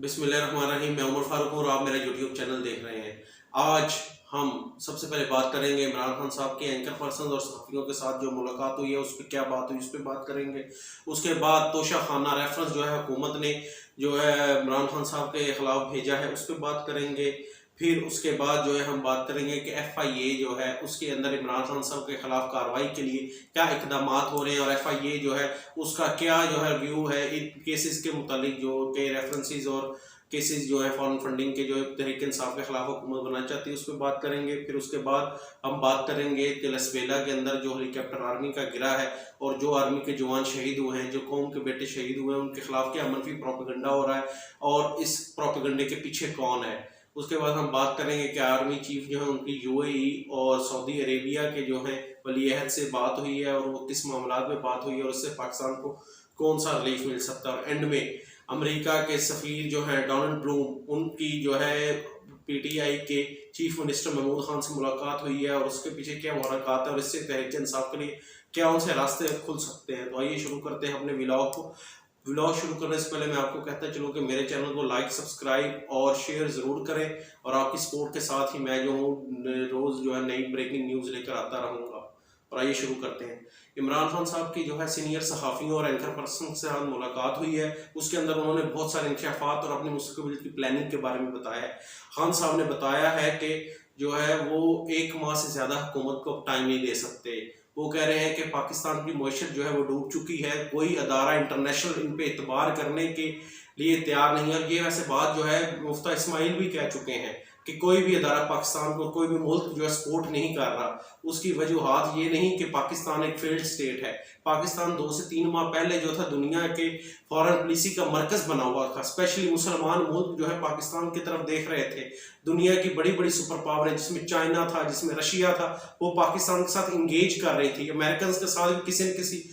बिस्मिल्लाहिर्रहमानिर्रहीम। मैं उमर फारूक और आप मेरा यूट्यूब चैनल देख रहे हैं। आज हम सबसे पहले बात करेंगे इमरान खान साहब के एंकर पर्सन और सहाफ़ियों के साथ जो मुलाकात हुई है उस पर क्या बात हुई, उस पर बात करेंगे। उसके बाद तोशा खाना रेफरेंस जो है हुकूमत ने जो है इमरान खान साहब के ख़िलाफ़ भेजा है उस पर बात करेंगे। फिर उसके बाद जो है हम बात करेंगे कि FIA जो है उसके अंदर इमरान खान साहब के ख़िलाफ़ कार्रवाई के लिए क्या इक़दाम हो रहे हैं और FIA जो है उसका क्या जो है व्यू है इन केसेस के मुतालिक, जो के रेफरेंसेस और केसेस जो है फॉरेन फंडिंग के जो तहरीक इंसाफ के खिलाफ हुकूमत बनाना चाहती है उस पर बात करेंगे। फिर उसके बाद हम बात करेंगे कि लसबेला के अंदर जो हेलीकॉप्टर आर्मी का गिरा है और जो आर्मी के जवान शहीद हुए हैं, जो कौम के बेटे शहीद हुए हैं, उनके खिलाफ क्या मनफी प्रोपेगेंडा हो रहा है और इस प्रोपेगेंडे के पीछे कौन है। उसके बाद हम बात करेंगे कि आर्मी चीफ जो है उनकी UAE और सऊदी अरेबिया के जो है वली अहद से बात हुई है और वो किस मामला में बात हुई है और उससे पाकिस्तान को कौन सा रिलीफ मिल सकता है। और एंड में अमेरिका के सफ़ीर जो है डोनाल्ड ब्लूम, उनकी जो है PTI के चीफ मिनिस्टर महमूद खान से मुलाकात हुई है और उसके पीछे क्या मुलाकात है और इससे तहरीक इंसाफ के लिए क्या उनसे रास्ते खुल सकते हैं। तो आइए शुरू करते हैं अपने व्लॉग को। व्लॉग शुरू करने से पहले मैं आपको कहता चलूँ कि मेरे चैनल को लाइक, सब्सक्राइब और शेयर ज़रूर करें और आपकी सपोर्ट के साथ ही मैं जो हूँ रोज़ जो है नई ब्रेकिंग न्यूज़ लेकर आता रहूँगा। और आइए शुरू करते हैं। इमरान खान साहब की जो है सीनियर सहाफ़ियों और एंकर पर्सन के साथ मुलाकात हुई है, उसके अंदर उन्होंने बहुत सारे इंकशाफात और अपनी मुस्तकबिल की प्लानिंग के बारे में बताया है। खान साहब ने बताया है कि जो है वो 1 माह से ज़्यादा हुकूमत को टाइम नहीं दे सकते। वो कह रहे हैं कि पाकिस्तान की मईशत जो है वो डूब चुकी है, कोई अदारा इंटरनेशनल इन पे एतबार करने के लिए तैयार नहीं है। और ये वैसे बात जो है मुफ्ती इस्माइल भी कह चुके हैं कि कोई भी अदारा पाकिस्तान को, कोई भी मुल्क जो है सपोर्ट नहीं कर रहा। उसकी वजूहात ये नहीं कि पाकिस्तान एक फेल्ड स्टेट है। पाकिस्तान 2 से 3 माह पहले जो था दुनिया के फॉरेन पॉलिसी का मरकज़ बना हुआ था। स्पेशली मुसलमान मुल्क जो है पाकिस्तान की तरफ देख रहे थे। दुनिया की बड़ी बड़ी सुपर पावर जिसमें चाइना था, जिसमें रशिया था, वो पाकिस्तान के साथ इंगेज कर रही थी। अमेरिकन के साथ भी किसी न किसी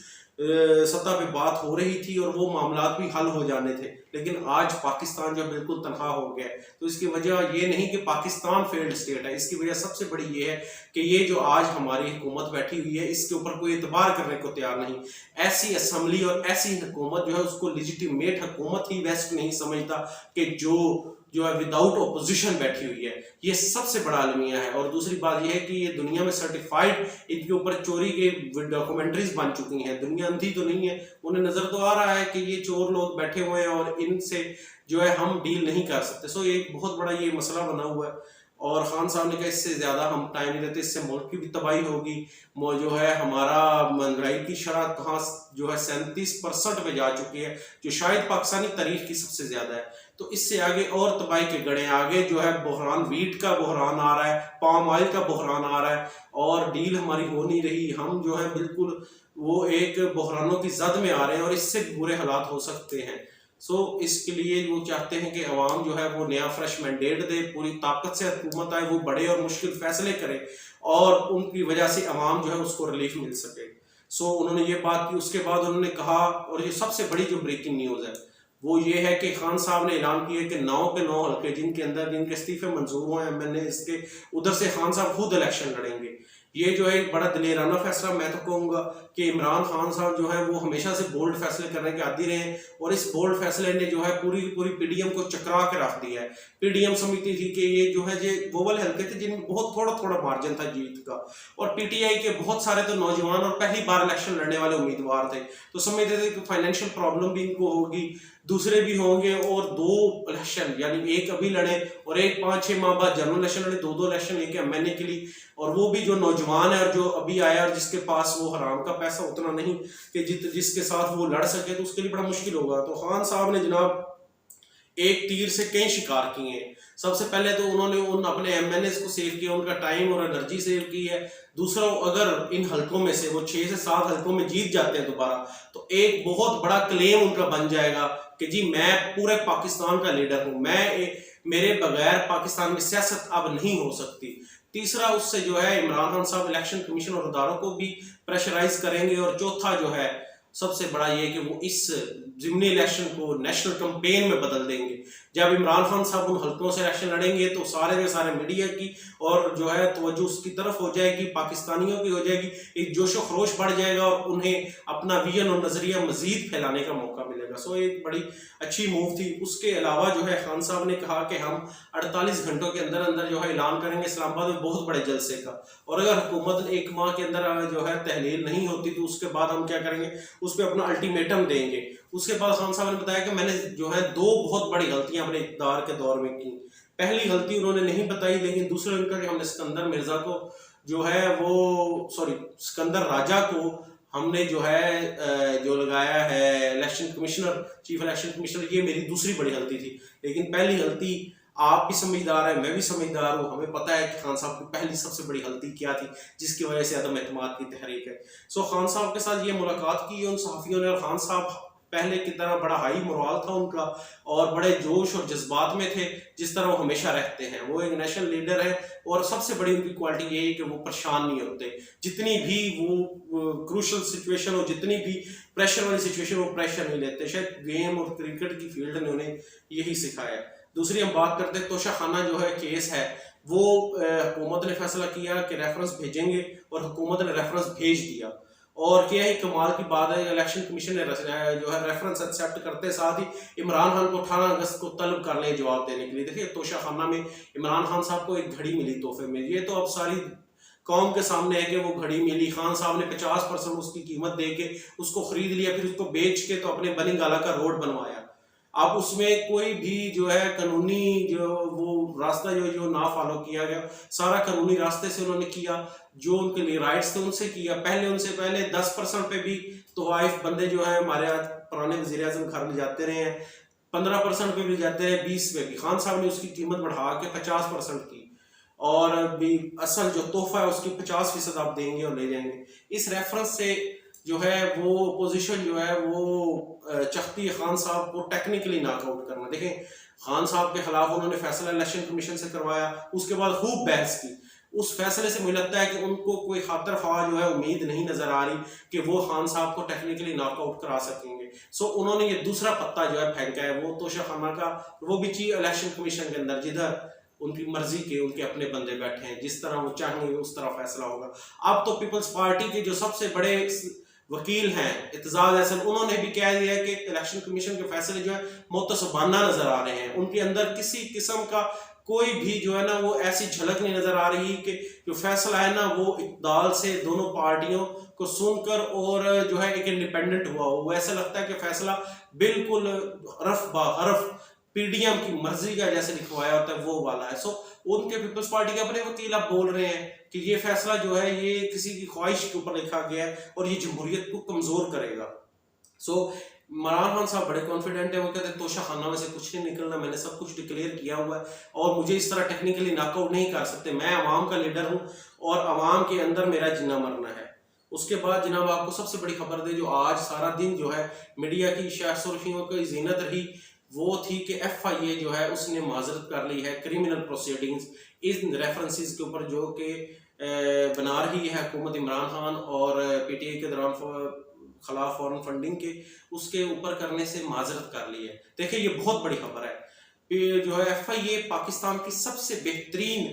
सतह पे बात हो रही थी और वो मामला भी हल हो जाने थे। लेकिन आज पाकिस्तान जो बिल्कुल तनहा हो गया है। तो इसकी वजह ये नहीं कि पाकिस्तान फेल्ड स्टेट है, इसकी वजह सबसे बड़ी ये है कि ये जो आज हमारी हुकूमत बैठी हुई है इसके ऊपर कोई एतबार करने को तैयार नहीं। ऐसी असम्बली और ऐसी हुकूमत जो है उसको लेजिटिमेट हुकूमत ही वेस्ट नहीं समझता कि जो है विदाउट अपोजिशन बैठी हुई है। ये सबसे बड़ा अलमिया है। और दूसरी बात यह है कि ये दुनिया में सर्टिफाइड इनके ऊपर चोरी के डॉक्यूमेंट्रीज बन चुकी हैं। दुनिया अंधी तो नहीं है, उन्हें नजर तो आ रहा है कि ये चोर लोग बैठे हुए हैं और इनसे जो है हम डील नहीं कर सकते। सो एक बहुत बड़ा ये मसला बना हुआ है। और खान साहब ने कहा इससे ज़्यादा हम टाइम नहीं देते, इससे मुल्क की भी तबाही होगी। जो है हमारा महंगाई की शरह कहाँ जो है 37% पे जा चुकी है, जो शायद पाकिस्तानी तारीख की सबसे ज़्यादा है। तो इससे आगे और तबाही के गड़े आगे जो है बहरान, वीट का बहरान आ रहा है, पाम ऑयल का बहरान आ रहा है और डील हमारी हो नहीं रही। हम जो है बिल्कुल वो एक बहरानों की जद में आ रहे हैं और इससे बुरे हालात हो सकते हैं। इसके लिए वो चाहते हैं कि अवाम जो है वो नया फ्रेश मैंडेट दे, पूरी ताकत से हुकूमत आए, वो बड़े और मुश्किल फैसले करे और उनकी वजह से अवाम जो है उसको रिलीफ मिल सके। उन्होंने ये बात की। उसके बाद उन्होंने कहा, और ये सबसे बड़ी जो ब्रेकिंग न्यूज़ है वो ये है कि खान साहब ने ऐलान किया कि 9 के 9 हल्के जिनके अंदर जिनके इस्तीफे मंजूर हुए हैं MNA, इसके उधर से खान साहब खुद इलेक्शन लड़ेंगे। ये जो है एक बड़ा दिलेराना फैसला मैं तो कहूँगा कि इमरान खान साहब जो है वो हमेशा से बोल्ड फैसले करने के आदी रहे हैं और इस बोल्ड फैसले ने जो है पूरी पूरी PDM को चकरा के रख दिया है। PDM समझती थी कि ये जो है ये वो वाले हल्के थे जिनमें बहुत थोड़ा थोड़ा मार्जिन था जीत का, और PTI के बहुत सारे तो नौजवान और पहली बार इलेक्शन लड़ने वाले उम्मीदवार थे। तो समझते थे कि फाइनेंशियल प्रॉब्लम भी इनको होगी, दूसरे भी होंगे, और 2 इलेक्शन यानी एक अभी लड़े और एक 5-6 माह बाद जनरल इलेक्शन लड़े, 2-2 इलेक्शन लेके MNA के लिए, और वो भी जो नौजवान है और जो अभी आया और जिसके पास वो हराम का पैसा उतना नहीं कि जिसके साथ वो लड़ सके, तो उसके लिए बड़ा मुश्किल होगा। तो खान साहब ने जनाब एक तीर से कई शिकार किए हैं। सबसे पहले तो उन्होंने उन अपने MNAs को सेव किया, उनका टाइम और एनर्जी सेव की है। दूसरा, अगर इन हलकों में से वो 6 से 7 हलकों में जीत जाते हैं दोबारा, तो एक बहुत बड़ा क्लेम उनका बन जाएगा कि जी मैं पूरे पाकिस्तान का लीडर हूँ, मेरे बगैर पाकिस्तान में सियासत अब नहीं हो सकती। तीसरा, उससे जो है इमरान खान साहब इलेक्शन कमीशन और अदारों को भी प्रेशराइज करेंगे। और चौथा जो है सबसे बड़ा ये कि वो इस ज़िमनी इलेक्शन को नेशनल कैंपेन में बदल देंगे। जब इमरान खान साहब उन हल्कों से इलेक्शन लड़ेंगे तो सारे के सारे मीडिया की और जो है तवज्जो उसकी तरफ हो जाएगी, पाकिस्तानियों की हो जाएगी, एक जोशो खरोश बढ़ जाएगा और उन्हें अपना विजन और नज़रिया मजीद फैलाने का मौका मिलेगा। सो एक बड़ी अच्छी मूव थी। उसके अलावा जो है खान साहब ने कहा कि हम 48 घंटों के अंदर अंदर जो है ऐलान करेंगे इस्लामाबाद में बहुत बड़े जलसे का, और अगर हुकूमत एक माह के अंदर जो है तहलील नहीं होती तो उसके बाद हम क्या करेंगे, उस पर अपना अल्टीमेटम देंगे। उसके बाद खान साहब ने बताया कि मैंने जो है 2 बहुत बड़ी गलतियां अपने इक़्तिदार के दौर में की। पहली गलती उन्होंने नहीं बताई, लेकिन दूसरे उनका कि हमने सिकंदर मिर्जा को जो है वो सिकंदर राजा को हमने जो है जो लगाया है election commissioner, chief election commissioner, ये मेरी दूसरी बड़ी गलती थी। लेकिन पहली गलती, आप भी समझदार है, मैं भी समझदार हूँ, हमें पता है कि खान साहब की पहली सबसे बड़ी गलती क्या थी जिसकी वजह से अदम एतमाद की तहरीक है। सो खान साहब के साथ ये मुलाकात की उन सहाफ़ियों ने, और खान साहब पहले की तरह बड़ा हाई मोराल था उनका और बड़े जोश और जज्बात में थे जिस तरह वो हमेशा रहते हैं। वो एक नेशनल लीडर है और सबसे बड़ी उनकी क्वालिटी ये है कि वो परेशान नहीं होते। जितनी भी वो क्रूशल सिचुएशन हो, जितनी भी प्रेशर वाली सिचुएशन, वो प्रेशर नहीं लेते। शायद गेम और क्रिकेट की फील्ड ने उन्हें यही सिखाया। दूसरी हम बात करते हैं तोशाखाना जो है केस है, वो हुकूमत ने फैसला किया कि रेफरेंस भेजेंगे और हुकूमत ने रेफरेंस भेज दिया। और क्या ही कमाल की बात है, इलेक्शन कमीशन ने जो है रेफरेंस एक्सेप्ट करते साथ ही इमरान खान को 18 अगस्त को तलब कर ले जवाब देने के लिए। देखिए तोशाखाना में इमरान खान साहब को एक घड़ी मिली तोहफे में, ये तो अब सारी कौम के सामने है कि वो घड़ी मिली। खान साहब ने 50% उसकी कीमत दे के उसको खरीद लिया, फिर उसको बेच के तो अपने बनी गाला का रोड बनवाया। अब उसमें कोई भी जो है कानूनी जो वो रास्ता जो ना फॉलो किया गया, सारा कानूनी रास्ते से उन्होंने किया, जो उनके लिए राइट्स थे उनसे किया। उनसे पहले 10% पे भी तोवाइफ बंदे जो है हमारे आज पुराने वज़ीर आज़म घर जाते रहे हैं, 15% पे भी जाते हैं, 20 पे भी। खान साहब ने उसकी कीमत बढ़ा के 50% की, और भी असल जो तोहफा है उसकी 50% आप देंगे और ले जाएंगे। इस रेफरेंस से जो है वो पोजीशन जो है वो चाहती है खान साहब को टेक्निकली नॉकआउट करना। देखें खान साहब के खिलाफ उन्होंने फैसला इलेक्शन कमीशन से करवाया, उसके बाद खूब बहस की। उस फैसले से मुझे लगता है कि उनको कोई खातर ख्वाह जो है उम्मीद नहीं नजर आ रही कि वो खान साहब को टेक्निकली नॉकआउट करा सकेंगे। सो उन्होंने ये दूसरा पत्ता जो है फेंका है, वो तोशाखाना का, वो भी चीफ इलेक्शन कमीशन के अंदर, जिधर उनकी मर्जी के उनके अपने बंदे बैठे हैं, जिस तरह वो चाहेंगे उस तरह फैसला होगा। अब तो पीपल्स पार्टी के जो सबसे बड़े वकील हैं इत्तेजाज अहसन, उन्होंने भी कह दिया कि इलेक्शन कमीशन के फैसले जो है मुतसबाना नजर आ रहे हैं। उनके अंदर किसी किस्म का कोई भी जो है ना वो ऐसी झलक नहीं नजर आ रही कि जो फैसला है ना वो इक़्तिदार से दोनों पार्टियों को सुनकर और जो है एक इंडिपेंडेंट हुआ हो। वो ऐसा लगता है कि फैसला बिल्कुल हरफ बा हरफ पीडीएम की मर्जी का जैसे लिखवाया होता है वो वाला है। सो उनके पीपल्स पार्टी के अपने वकील अब बोल रहे हैं कि ये फैसला जो है ये किसी की ख्वाहिश के ऊपर लिखा गया है और ये जमहूरियत को कमजोर करेगा। सो इमरान खान साहब बड़े कॉन्फिडेंट है, वो कहते हैं तोशाखाना में से कुछ नहीं निकलना, मैंने सब कुछ डिक्लेयर किया हुआ है और मुझे इस तरह टेक्निकली नॉकआउट नहीं कर सकते। मैं अवाम का लीडर हूँ और अवाम के अंदर मेरा जीना मरना है। उसके बाद जनाब आपको सबसे बड़ी खबर दे, जो आज सारा दिन जो है मीडिया की सुर्खियों की जीनत रही, वो थी कि FIA जो है उसने माजरत कर ली है क्रिमिनल प्रोसीडिंग्स इन रेफरेंसेस के ऊपर जो कि बना रही है हुकूमत इमरान खान और PTI के दौरान खिलाफ फॉरेन फंडिंग के, उसके ऊपर करने से माजरत कर ली है। देखिए ये बहुत बड़ी खबर है। जो है FIA पाकिस्तान की सबसे बेहतरीन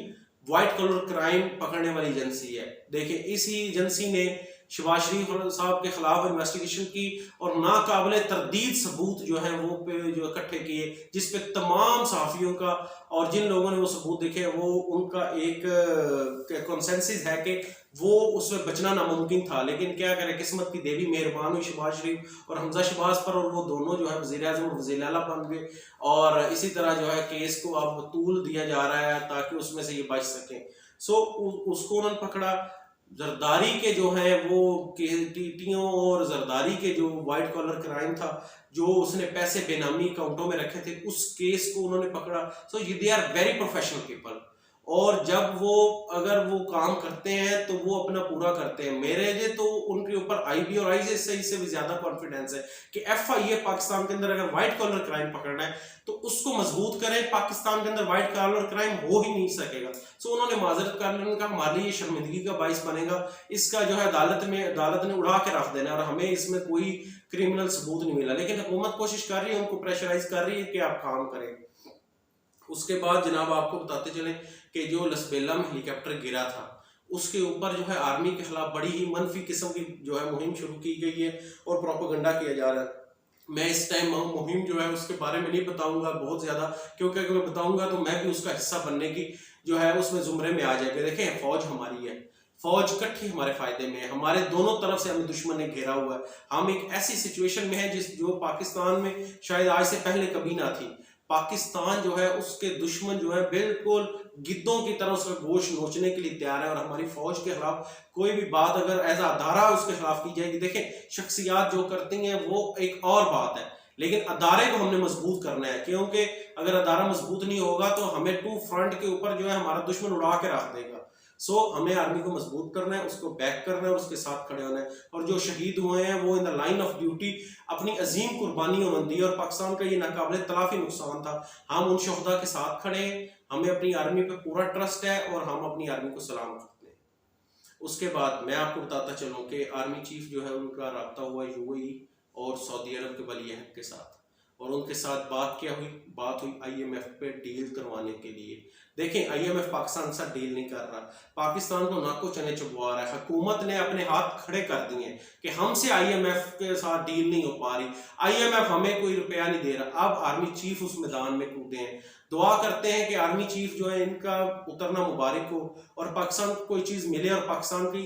वाइट कलर क्राइम पकड़ने वाली एजेंसी है। देखिए इसी एजेंसी ने शहबाज शरीफ साहब के खिलाफ इन्वेस्टिगेशन की और नाकाबिले तरदीद सबूत जो है वो जो इकट्ठे किए, जिसपे तमाम सहाफ़ियों का और जिन लोगों ने वो सबूत देखे वो उनका एक कंसेंसस है कि वो उसमें बचना नामुमकिन था। लेकिन क्या करें, किस्मत की देवी मेहरबान हुई शहबाज शरीफ और हमजा शहबाज पर, और वो दोनों जो है वज़ीर आज़म और वज़ीर आला बन गए। और इसी तरह जो है केस को अब तूल दिया जा रहा है ताकि उसमें से ये बच सकें। सो उसको उन्होंने पकड़ा। जरदारी के जो है वो टीटियों और जरदारी के जो वाइट कॉलर क्राइम था, जो उसने पैसे बेनामी अकाउंटों में रखे थे, उस केस को उन्होंने पकड़ा। So they are very professional people और जब वो अगर वो काम करते हैं तो वो अपना पूरा करते हैं। मेरे लिए तो उनके ऊपर आईबी और आईसीएस से भी ज्यादा कॉन्फिडेंस है कि एफआईए पाकिस्तान के अंदर अगर व्हाइट कॉलर क्राइम पकड़ना है तो उसको मजबूत करें। पाकिस्तान के अंदर व्हाइट कॉलर क्राइम हो ही नहीं सकेगा। सो उन्होंने माजरत कर लेने का, हमारे लिए शर्मिंदगी का बाइस बनेगा। इसका जो है अदालत ने उड़ा के रख देना और हमें इसमें कोई क्रिमिनल सबूत नहीं मिला। लेकिन हुकूमत कोशिश कर रही है, उनको प्रेशराइज कर रही है कि आप काम करें। उसके बाद जनाब आपको बताते चले कि जो लसबेला में हेलीकॉप्टर गिरा था उसके ऊपर जो है आर्मी के खिलाफ बड़ी ही मनफी किस्म की जो है मुहिम शुरू की गई है और प्रोपेगेंडा किया जा रहा है। मैं इस टाइम मुहिम जो है उसके बारे में नहीं बताऊंगा बहुत ज्यादा, क्योंकि अगर मैं बताऊंगा तो मैं भी उसका हिस्सा बनने की जो है उसमें जुमरे में आ जाएगा। देखें, फौज हमारी है, फौज इकट्ठी हमारे फायदे में है। हमारे दोनों तरफ से हमें दुश्मन ने घेरा हुआ है। हम एक ऐसी सिचुएशन में है जो पाकिस्तान में शायद आज से पहले कभी ना थी। पाकिस्तान जो है उसके दुश्मन जो है बिल्कुल गिद्धों की तरह उसका गोश्त नोचने के लिए तैयार है। और हमारी फौज के खिलाफ कोई भी बात अगर एज अदारा उसके खिलाफ की जाएगी, देखें शख्सियात जो करती हैं वो एक और बात है, लेकिन अदारे को हमने मजबूत करना है। क्योंकि अगर अदारा मजबूत नहीं होगा तो हमें टू फ्रंट के ऊपर जो है हमारा दुश्मन उड़ा के रख देगा। सो हमें आर्मी को मजबूत करना है, उसको बैक करना है और उसके साथ खड़े होना है। और जो शहीद हुए हैं वो in the line of duty अपनी अजीम कुर्बानी उन्होंने दी और पाकिस्तान का ये नाकाबिले तलाफी नुकसान था। हम उन शहदा के साथ खड़े हैं, हमें अपनी आर्मी पे पूरा ट्रस्ट है और हम अपनी आर्मी को सलाम करते हैं। उसके बाद मैं आपको बताता चलूँ कि आर्मी चीफ जो है उनका रब्ता हुआ यूएई और सऊदी अरब के वली अहद के साथ, और उनके साथ बात हुई आईएमएफ पे डील करवाने के लिए। देखें, आईएमएफ पाकिस्तान के साथ डील नहीं कर रहा, पाकिस्तान को नाको चने चबवा रहा है। हुकूमत ने अपने हाथ खड़े कर दिए कि हमसे आईएमएफ के साथ डील नहीं हो पा रही, आईएमएफ हमें कोई रुपया नहीं दे रहा। अब आर्मी चीफ उस मैदान में कूदे हैं। दुआ करते हैं कि आर्मी चीफ जो है इनका उतरना मुबारक हो और पाकिस्तान को कोई चीज मिले और पाकिस्तान की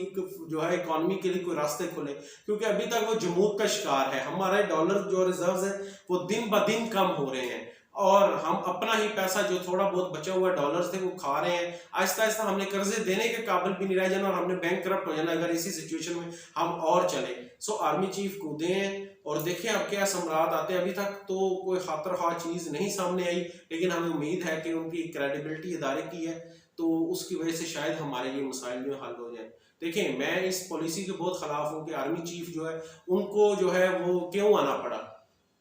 जो है इकॉनमी के लिए कोई रास्ते खुले, क्योंकि अभी तक वो जमूत का शिकार है। हमारे डॉलर जो रिजर्व्स हैं वो दिन ब दिन कम हो रहे हैं और हम अपना ही पैसा जो थोड़ा बहुत बचा हुआ डॉलर्स थे वो खा रहे हैं। आहिस्ता आहिस्ता हमने कर्जे देने के काबिल भी नहीं रह जाना और हमने बैंक करप्ट हो जाना अगर इसी सिचुएशन में हम और चले। सो आर्मी चीफ कूदे हैं और देखें अब क्या सम्राट आते हैं। अभी तक तो कोई खातर खा चीज नहीं सामने आई, लेकिन हमें उम्मीद है कि उनकी क्रेडिबिलिटी इदारे की है तो उसकी वजह से शायद हमारे ये मसाइल जो हल हो जाए। देखिए, मैं इस पॉलिसी के बहुत खिलाफ हूँ कि आर्मी चीफ जो है उनको जो है वो क्यों आना पड़ा।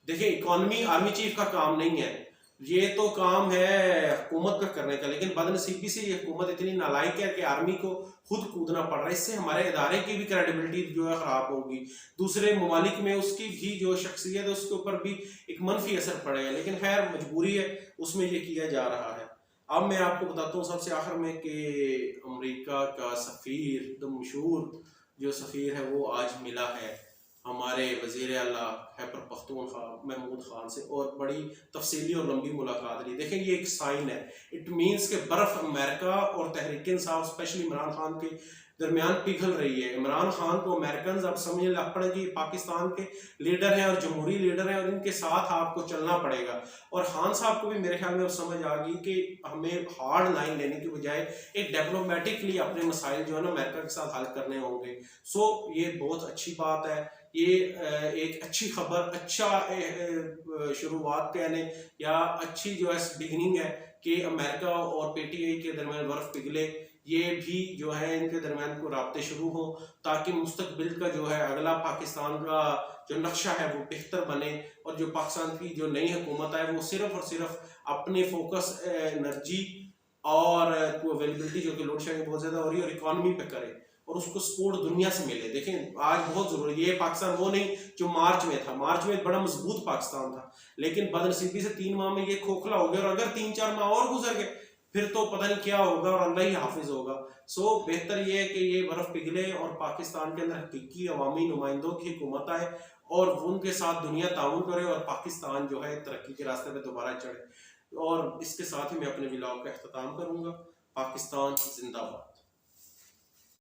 देखिए, इकॉनमी आर्मी चीफ का काम नहीं है, ये तो काम है हुकूमत का करने का। लेकिन बदनसीबी से ये हुकूमत इतनी नालायक है कि आर्मी को खुद कूदना पड़ रहा है। इससे हमारे इदारे की भी क्रेडिबिलिटी जो है खराब होगी, दूसरे ममालिक में उसकी भी जो शख्सियत है उसके ऊपर भी एक मनफी असर पड़ेगा। लेकिन खैर मजबूरी है, उसमें ये किया जा रहा है। अब मैं आपको बताता हूँ सबसे आखिर में कि अमेरिका का सफ़ीर, द मशहूर जो सफ़ीर है वो आज मिला है हमारे वज़ीर आला खैबर पख्तूनख्वा महमूद खान से और बड़ी तफसीली और लंबी मुलाकात रही। देखें, ये एक साइन है, इट मीन्स के बर्फ अमेरिका और तहरीक इंसाफ स्पेशली इमरान खान के दरमियान पिघल रही है। इमरान खान को अमेरिकन अब समझने लग पड़े कि पाकिस्तान के लीडर हैं और जमहूरी लीडर हैं और इनके साथ आपको चलना पड़ेगा। और खान साहब को भी मेरे ख्याल में अब समझ आ गई कि हमें हार्ड लाइन लेने की बजाय एक डिप्लोमेटिकली अपने मसाइल जो है ना अमेरिका के साथ हल करने होंगे। सो ये बहुत अच्छी बात है, ये एक अच्छी खबर, अच्छा शुरुआत कहने या अच्छी जो है बिगिनिंग है कि अमेरिका और पीटीआई के दरमियान बर्फ पिघले। ये भी जो है इनके दरमियान को राब्ते शुरू हो ताकि मुस्तकबिल का जो है अगला पाकिस्तान का जो नक्शा है वो बेहतर बने और जो पाकिस्तान की जो नई हुकूमत है वो सिर्फ और सिर्फ अपने फोकस एनर्जी और अवेलेबिलिटी जो कि लोड शेडिंग बहुत ज़्यादा हो रही है और इकॉनमी पे करे और उसको सपोर्ट दुनिया से मिले। देखें, आज बहुत जरूरी, ये पाकिस्तान वो नहीं जो मार्च में था। मार्च में बड़ा मजबूत पाकिस्तान था, लेकिन बदनसीबी से 3 माह में ये खोखला हो गया और अगर 3-4 माह और गुजर गए फिर तो पता नहीं क्या होगा और अल्लाह ही हाफिज होगा। सो बेहतर ये है कि ये बर्फ पिघले और पाकिस्तान के अंदर हकीकी अवामी नुमाइंदों की हुकूमत आए और उनके साथ दुनिया ताउन करे और पाकिस्तान जो है तरक्की के रास्ते पे दोबारा चढ़े। और इसके साथ ही मैं अपने व्लॉग का अख्ताम करूँगा। पाकिस्तान जिंदाबाद।